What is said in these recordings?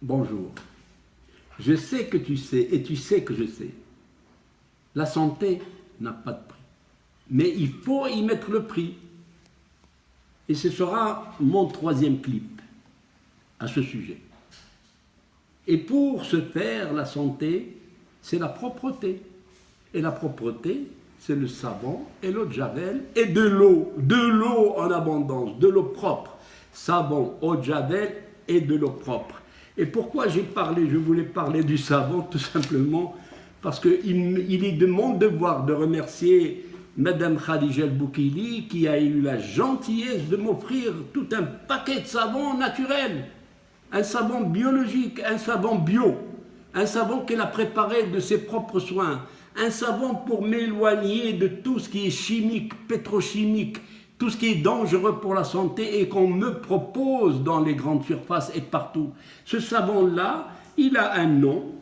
Bonjour. Je sais que tu sais et tu sais que je sais. La santé n'a pas de prix. Mais il faut y mettre le prix. Et ce sera mon troisième clip à ce sujet. Et pour ce faire, la santé, c'est la propreté. Et la propreté, c'est le savon et l'eau de javel et de l'eau en abondance, de l'eau propre. Savon, eau de javel et de l'eau propre. Et pourquoi je voulais parler du savon, tout simplement, parce qu'il est de mon devoir de remercier Madame Khadija El-Boukili qui a eu la gentillesse de m'offrir tout un paquet de savon naturel. Un savon biologique, un savon bio, un savon qu'elle a préparé de ses propres soins, un savon pour m'éloigner de tout ce qui est chimique, pétrochimique, tout ce qui est dangereux pour la santé et qu'on me propose dans les grandes surfaces et partout. Ce savon-là, il a un nom.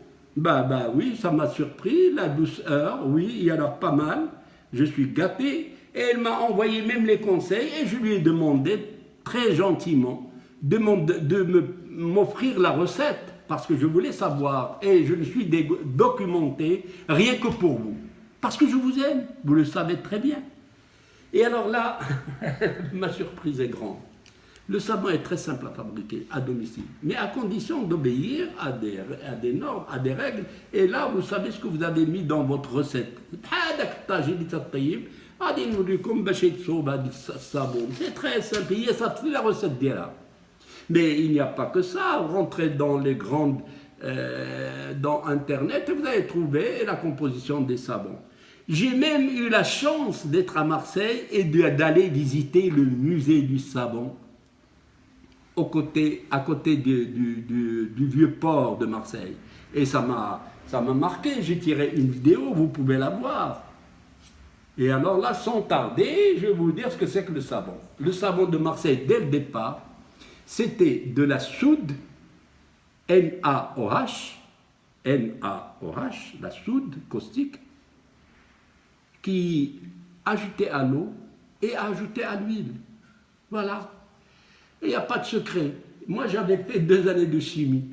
Oui, ça m'a surpris, la douceur, oui, il y en a pas mal. Je suis gâté et elle m'a envoyé même les conseils et je lui ai demandé très gentiment de m'offrir la recette parce que je voulais savoir et je me suis documenté rien que pour vous. Parce que je vous aime, vous le savez très bien. Et alors là, ma surprise est grande. Le savon est très simple à fabriquer à domicile, mais à condition d'obéir à des normes, à des règles. Et là, vous savez ce que vous avez mis dans votre recette. C'est très simple, ça fait la recette d'Ira. Mais il n'y a pas que ça. Rentrez dans les grandes, dans Internet, et vous allez trouver la composition des savons. J'ai même eu la chance d'être à Marseille et d'aller visiter le musée du savon à côté du vieux port de Marseille. Et ça m'a marqué. J'ai tiré une vidéo, vous pouvez la voir. Et alors là, sans tarder, je vais vous dire ce que c'est que le savon. Le savon de Marseille, dès le départ, c'était de la soude, NaOH, la soude caustique, qui ajoutait à l'eau et ajoutait à l'huile. Voilà. Il n'y a pas de secret. Moi, j'avais fait 2 années de chimie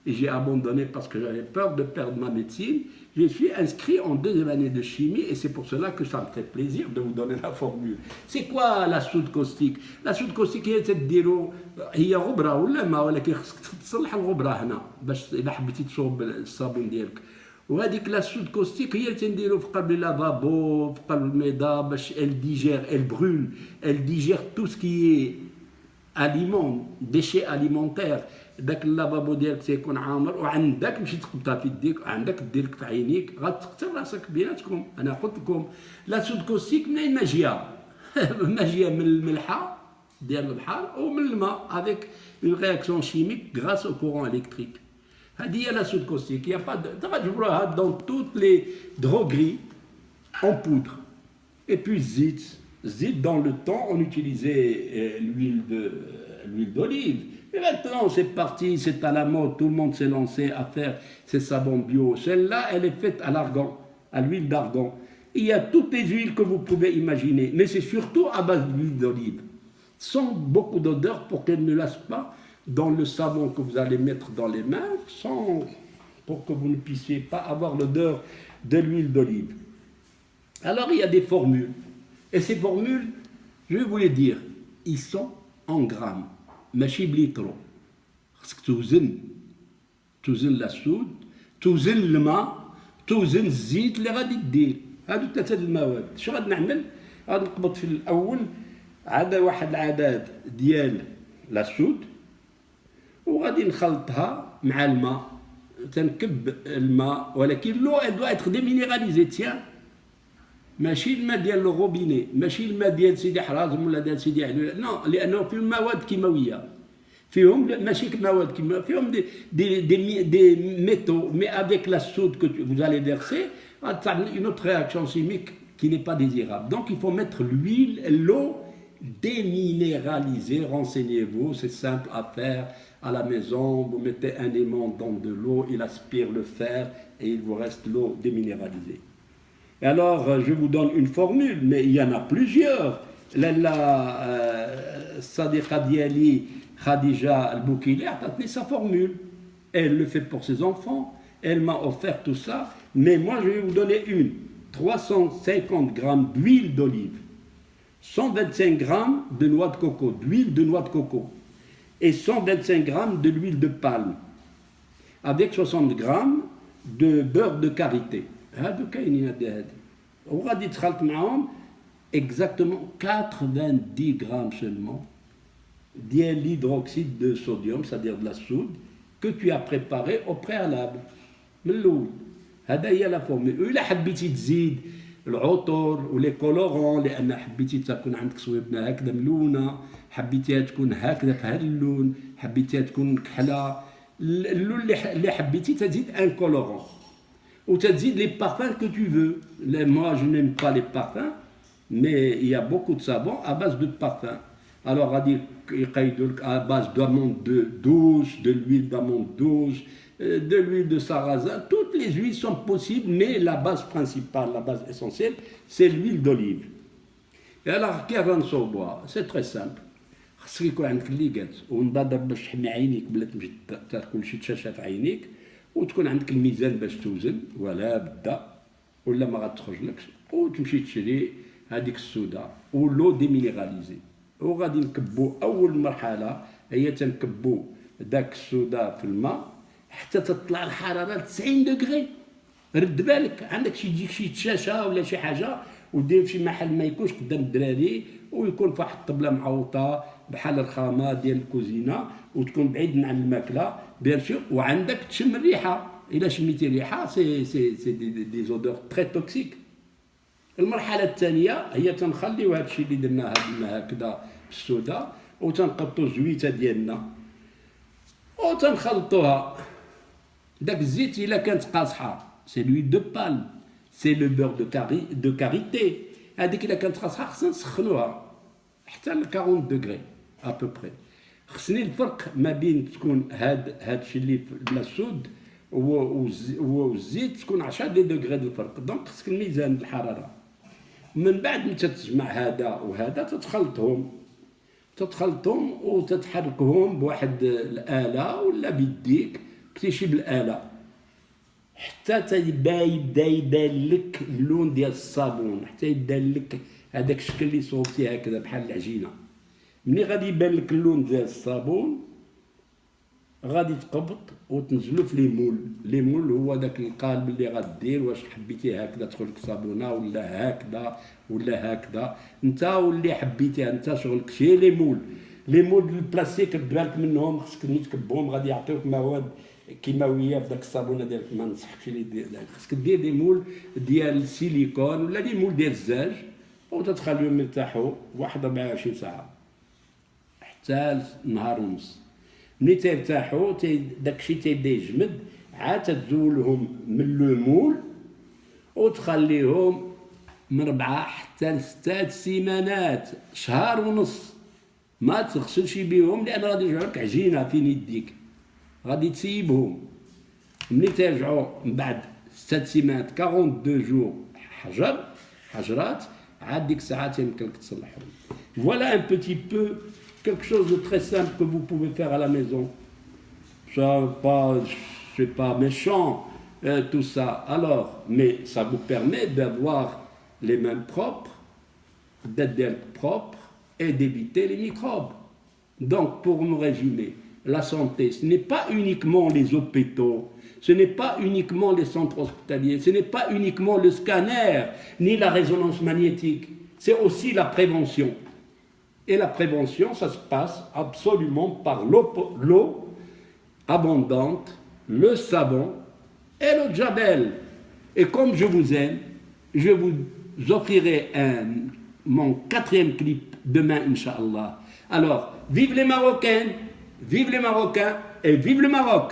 et j'ai abandonné parce que j'avais peur de perdre ma médecine. Je suis inscrit en 2e année de chimie et c'est pour cela que ça me fait plaisir de vous donner la formule. C'est quoi la soude caustique? La soude caustique هي تديروا هي غبره ولا ما ولكن خصك تصلح الغبره هنا باش اذا حبيتي تصوب الصابون ديالك. وهذيك لا سود كوستيك هي اللي تنديرو في قلب اللافابو في قلب الميضه باش elle digère tout ce qui est aliments, déchets alimentaires. داك اللافابو ديالك تيكون عامر وعندك مشي تقبطها في يديك وعندك ديرك في عينيك غتقتل راسك بيناتكم. انا قلت لكم لا سود كوستيك منين ما جايه من الملحه ديال البحر ومن الماء avec une réaction chimique grâce au courant électrique. هذه هي لا سود كوستيك. Il y a pas de تغتجبروها dans toutes les drogueries en poudre. Et puis zit dans le temps on utilisait l'huile d'olive. Et maintenant, c'est parti, c'est à la mode, tout le monde s'est lancé à faire ces savons bio. Celle-là, elle est faite à l'argan, à l'huile d'argan. Il y a toutes les huiles que vous pouvez imaginer, mais c'est surtout à base d'huile d'olive, sans beaucoup d'odeur pour qu'elle ne laisse pas dans le savon que vous allez mettre dans les mains, pour que vous ne puissiez pas avoir l'odeur de l'huile d'olive. Alors, il y a des formules. Et ces formules, je vais vous les dire, ils sont en grammes. ماشي بليترو. خصك توزن لاسود، توزن الماء، توزن الزيت اللي غادي دير. هادو 3 المواد. شنو غادي نعمل؟ غادي نقبض في الاول واحد العدد ديال لاسود وغادي نخلطها مع الماء. تنكب الماء ولكن لو elle doit être déminéralisée. tiens. ماشي الماء ديال الروبيني، ماشي الماء ديال سيدي حرازم ولا ديال سيدي علي، نو، لانه فيهم مواد كيماويه، فيهم ماشي مواد كيماويه، فيهم دي métaux. Mais avec la soude que vous allez verser, une autre réaction chimique qui n'est pas désirable. Donc il faut mettre l'eau déminéralisée. Renseignez-vous, c'est simple à faire à la maison. Vous mettez un aimant dans de l'eau, il aspire le fer et il vous reste l'eau déminéralisée. Alors, je vous donne une formule, mais il y en a plusieurs. La Sadiqa Diali Khadija El-Boukili a donné sa formule. elle le fait pour ses enfants, elle m'a offert tout ça, mais moi je vais vous donner 350 grammes d'huile d'olive, 125 grammes de noix de coco, d'huile de noix de coco, et 125 grammes de l'huile de palme, avec 60 grammes de beurre de karité. هادو كاينين هادي وغادي تخلط معاهم exactement 90 grammes seulement ديال l'hydroxyde de sodium, c'est-à-dire de la soude, que tu as préparé au préalable. من الأول. هذا هي لا فورمول. وإلا حبيتي تزيد العطر ولي كولورون لأن حبيتي تكون عندك صويبنة هكذا ملونة، حبيتيها تكون هكذا في هذا اللون، حبيتيها تكون كحلة، اللون اللي حبيتي تزيد ان كولورون. Ou tu dis les parfums que tu veux. Moi, je n'aime pas les parfums, mais il y a beaucoup de savons à base de parfums. Alors, on va dire à base d'amande douce, de l'huile d'amande douce, de l'huile de sarrasin. Toutes les huiles sont possibles, mais la base principale, la base essentielle, c'est l'huile d'olive. Et alors, qu'est-ce qu'on boit? C'est très simple. خصك يكون عندك الليغات ونضادر باش تحمي عينيك بلا تمشي تاكل شي تشاشه في عينيك، وتكون عندك الميزان باش توزن ولا بدا ولا ما غتخرجلكش، وتمشي تشري هذيك السودا ولو ديمينيراليزي، وغادي نكبو اول مرحله هي تنكبو داك السودا في الماء حتى تطلع الحراره 90 دوغري. رد بالك عندك تجيك شي تشاشه ولا شي حاجه ودير في شي محل ما يكونش قدام الدراري ويكون في واحد الطبله معوطه بحال الرخامه ديال الكوزينه وتكون بعيد عن الماكله بيان سور، وعندك تشم الريحه. الا شميتي الريحه سي دي زودور تري توكسيك. المرحله الثانيه هي تنخليو هذا الشيء اللي درناه هكذا بالسودا وتنقطو الزويته ديالنا وتنخلطوها. داك الزيت الا كانت قاصحه سي لويل دو بالم، سي لو بور دو كاريتي. هذيك الا كانت قاصحه خصنا نسخنوها حتى ل 40 دوغري ابوبري. خصني الفرق ما بين تكون هاد الشيء اللي بلا السود والزيت تكون 10 دوغري ديال الفرق. دونك خصك الميزان الحراره. من بعد ملي تتجمع هذا وهذا تتخلطهم وتتحركهم بواحد الاله ولا بيديك كتيشي بالاله حتى يبدا يبان لك اللون ديال الصابون، حتى يبان لك هذاك الشكل اللي صوبتيه هكذا بحال العجينه. ملي غادي يبان لك اللون ديال الصابون غادي تقبط وتنزلو في ليمول هو داك القالب اللي غدير واش حبيتيه هكذا تدخل لك صابونه ولا هكذا ولا هكذا. انت واللي حبيتيها انت شغلك شي ليمول البلاستيك بالك منهم خصك تكبهم غادي يعطيوك مواد كيماويه في داك الصابونه ديالك. ما نصحكش خصك دير دي مول ديال السيليكون ولا دي مول ديال الزاج وتتخليهم يرتاحوا واحد 24 ساعه حتى نهار ونص. ملي تيرتاحوا داكشي تيبدا يجمد عاد تزولهم من لو مول وتخليهم من 4 حتى ل 6 سيمانات، شهر ونص. ما تغسلش بيهم لان غادي يرجعوا لك عجينه فين يديك، غادي تسيبهم. ملي ترجعوا من بعد 6 سيمانات 42 جور حجرات عاد ديك الساعات يمكن لك تصلحهم. Voilà un petit peu quelque chose de très simple que vous pouvez faire à la maison. C'est pas méchant tout ça. Alors, mais ça vous permet d'avoir les mains propres, d'être propre et d'éviter les microbes. Donc, pour me résumer, la santé, ce n'est pas uniquement les hôpitaux, ce n'est pas uniquement les centres hospitaliers, ce n'est pas uniquement le scanner, ni la résonance magnétique, c'est aussi la prévention. Et la prévention, ça se passe absolument par l'eau abondante, le savon et le jabel. Et comme je vous aime, je vous offrirai mon 4e clip demain, Inch'Allah. Alors, vive les Marocains et vive le Maroc!